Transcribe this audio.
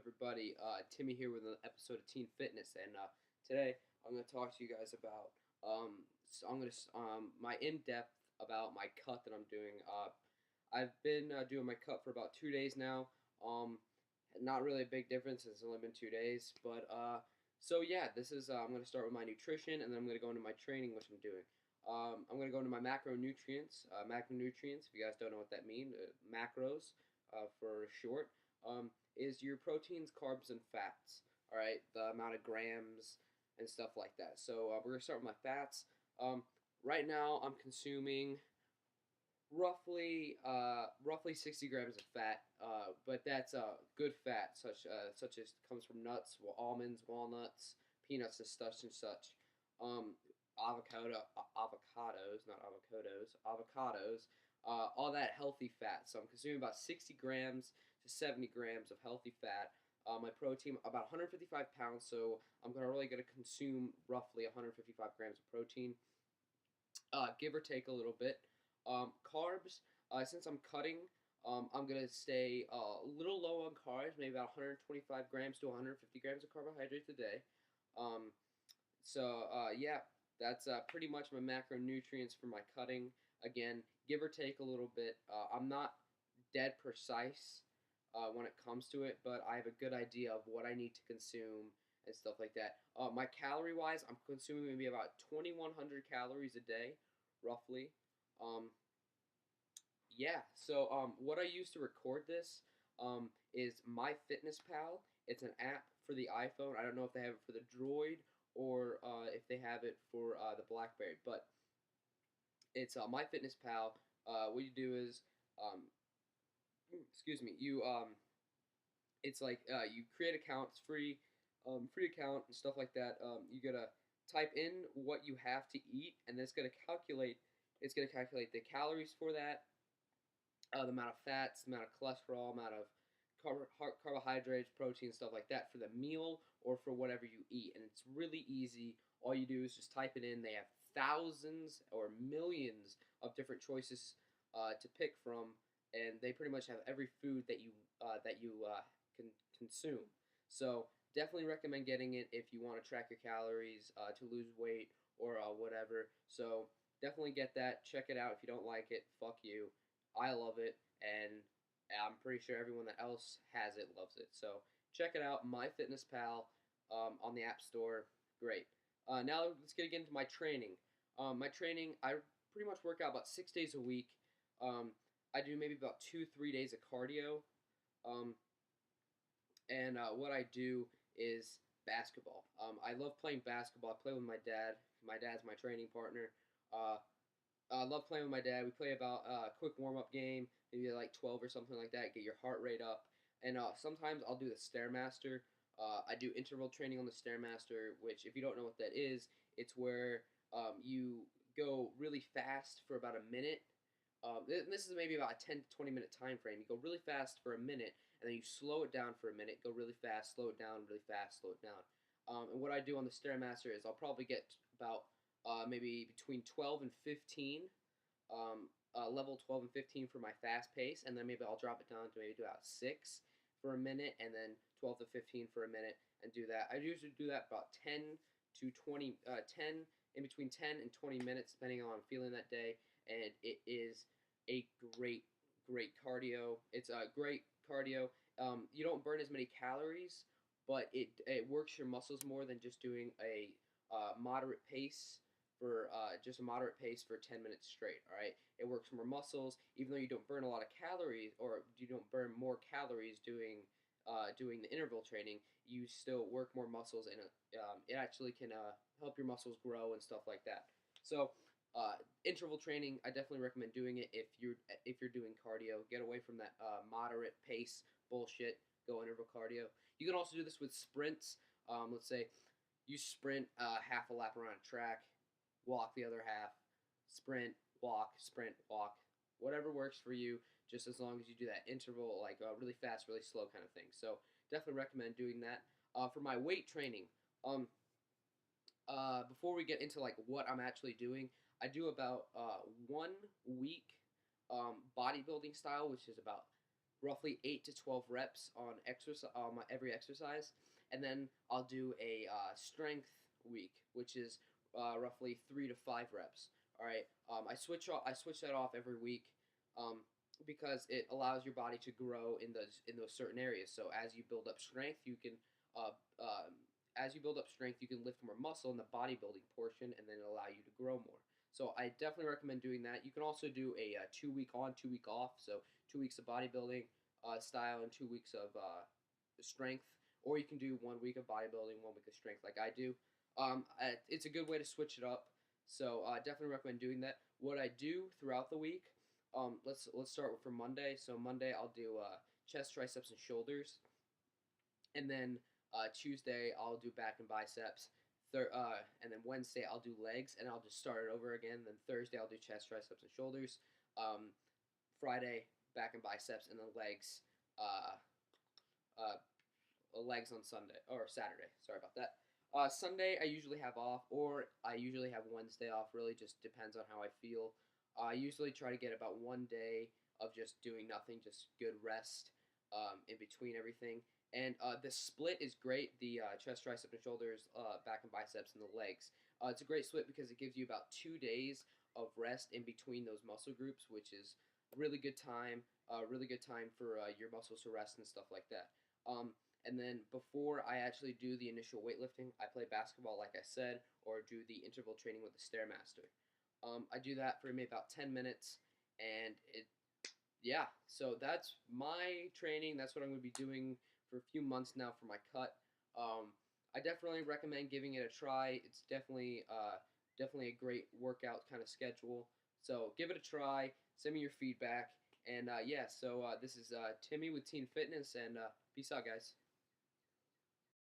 everybody? Timmy here with an episode of Teen Fitness, and today I'm going to talk to you guys about I'm going to my in-depth about my cut that I'm doing. I've been doing my cut for about 2 days now. Um, Not really a big difference. It's only been 2 days, but so yeah, this is I'm going to start with my nutrition, and then I'm going to go into my training, which I'm doing. I'm going to go into my macronutrients. Macronutrients, if you guys don't know what that means, macros for short. Is your proteins, carbs, and fats. All right, the amount of grams and stuff like that. So we're gonna start with my fats. Right now, I'm consuming roughly 60 grams of fat, but that's good fat, such as comes from nuts, almonds, walnuts, peanuts, and such and such. Um, avocados, not avocados, avocados. All that healthy fat. So I'm consuming about 60 grams to 70 grams of healthy fat. My protein about 155 pounds, so I'm really going to consume roughly 155 grams of protein, give or take a little bit. Carbs, since I'm cutting, I'm going to stay a little low on carbs, maybe about 125 grams to 150 grams of carbohydrates a day. Um, yeah, that's pretty much my macronutrients for my cutting. Again, give or take a little bit. I'm not dead precise when it comes to it, but I have a good idea of what I need to consume and stuff like that. My calorie wise, I'm consuming maybe about 2,100 calories a day, roughly. Um, yeah, so what I use to record this is MyFitnessPal. It's an app for the iPhone. I don't know if they have it for the Droid or if they have it for the BlackBerry, but it's MyFitnessPal. What you do is, um, excuse me, it's like you create account. It's free, free account and stuff like that. You gotta type in what you have to eat, and then it's gonna calculate. It's gonna calculate the calories for that, the amount of fats, the amount of cholesterol, amount of carbohydrates, protein, stuff like that for the meal or for whatever you eat. And it's really easy. All you do is just type it in. They have thousands or millions of different choices to pick from, and they pretty much have every food that you can consume. So definitely recommend getting it if you want to track your calories, to lose weight or whatever. So definitely get that. Check it out. If you don't like it, fuck you. I love it, and I'm pretty sure everyone that else has it loves it. So check it out, MyFitnessPal, on the App Store. Great. Now let's get into my training. My training, I pretty much work out about 6 days a week. I do maybe about 2-3 days of cardio. Um, and what I do is basketball. I love playing basketball. I play with my dad. My dad's my training partner. Uh, I love playing with my dad. We play about a quick warm up game, maybe like 12 or something like that. Get your heart rate up, and sometimes I'll do the stairmaster. I do interval training on the stairmaster, which if you don't know what that is, it's where you go really fast for about a minute. This is maybe about a 10 to 20 minute time frame. You go really fast for a minute, and then you slow it down for a minute. Go really fast, slow it down, really fast, slow it down. And what I do on the stairmaster is I'll probably get about maybe between 12 and 15, level 12 and 15 for my fast pace, and then maybe I'll drop it down to maybe about 6 for a minute, and then 12 to 15 for a minute, and do that. I usually do that about 10 to 20, 10 in between 10 and 20 minutes, depending on how I'm feeling that day, and it is a great cardio. It's a great cardio. You don't burn as many calories, but it works your muscles more than just doing a moderate pace for just a moderate pace for 10 minutes straight. All right, it works more muscles, even though you don't burn a lot of calories, or you don't burn more calories doing the interval training. You still work more muscles, and it actually can help your muscles grow and stuff like that. So interval training, I definitely recommend doing it if you're doing cardio. Get away from that moderate pace bullshit. Go interval cardio. You can also do this with sprints. Let's say you sprint half a lap around a track, walk the other half, sprint, walk, whatever works for you, just as long as you do that interval, like really fast, really slow kind of thing. So definitely recommend doing that. For my weight training, before we get into like what I'm actually doing, I do about 1 week bodybuilding style, which is about roughly 8 to 12 reps on exercise every exercise, and then I'll do a strength week, which is roughly 3 to 5 reps. All right, I switch that off every week, um, because it allows your body to grow in those certain areas. So as you build up strength, you can uh, um, you can lift more muscle in the bodybuilding portion, and then it'll allow you to grow more. So I definitely recommend doing that. You can also do a 2 week on, 2 week off. So 2 weeks of bodybuilding style and 2 weeks of strength, or you can do 1 week of bodybuilding, 1 week of strength, like I do. It's a good way to switch it up. So definitely recommend doing that. What I do throughout the week, let's start with for Monday. So Monday I'll do chest, triceps, and shoulders, and then Tuesday I'll do back and biceps. And then Wednesday I'll do legs, and I'll just start it over again. Then Thursday I'll do chest, triceps, and shoulders. Um, Friday back and biceps, and then uh, uh, legs on Sunday or Saturday. Sorry about that. Sunday I usually have off, or I usually have Wednesday off. Really, just depends on how I feel. I usually try to get about 1 day of just doing nothing, just good rest in between everything. And the split is great. The chest, tricep, and shoulders, back and biceps, and the legs. It's a great split because it gives you about 2 days of rest in between those muscle groups, which is really good time. Really good time for your muscles to rest and stuff like that. And then before I actually do the initial weightlifting, I play basketball, like I said, or do the interval training with the Stairmaster. I do that for maybe about 10 minutes, and yeah, so that's my training. That's what I'm going to be doing for a few months now for my cut. I definitely recommend giving it a try. It's definitely a great workout kind of schedule. So give it a try. Send me your feedback. And yeah, so this is Timmy with Teen Fitness, and peace out, guys.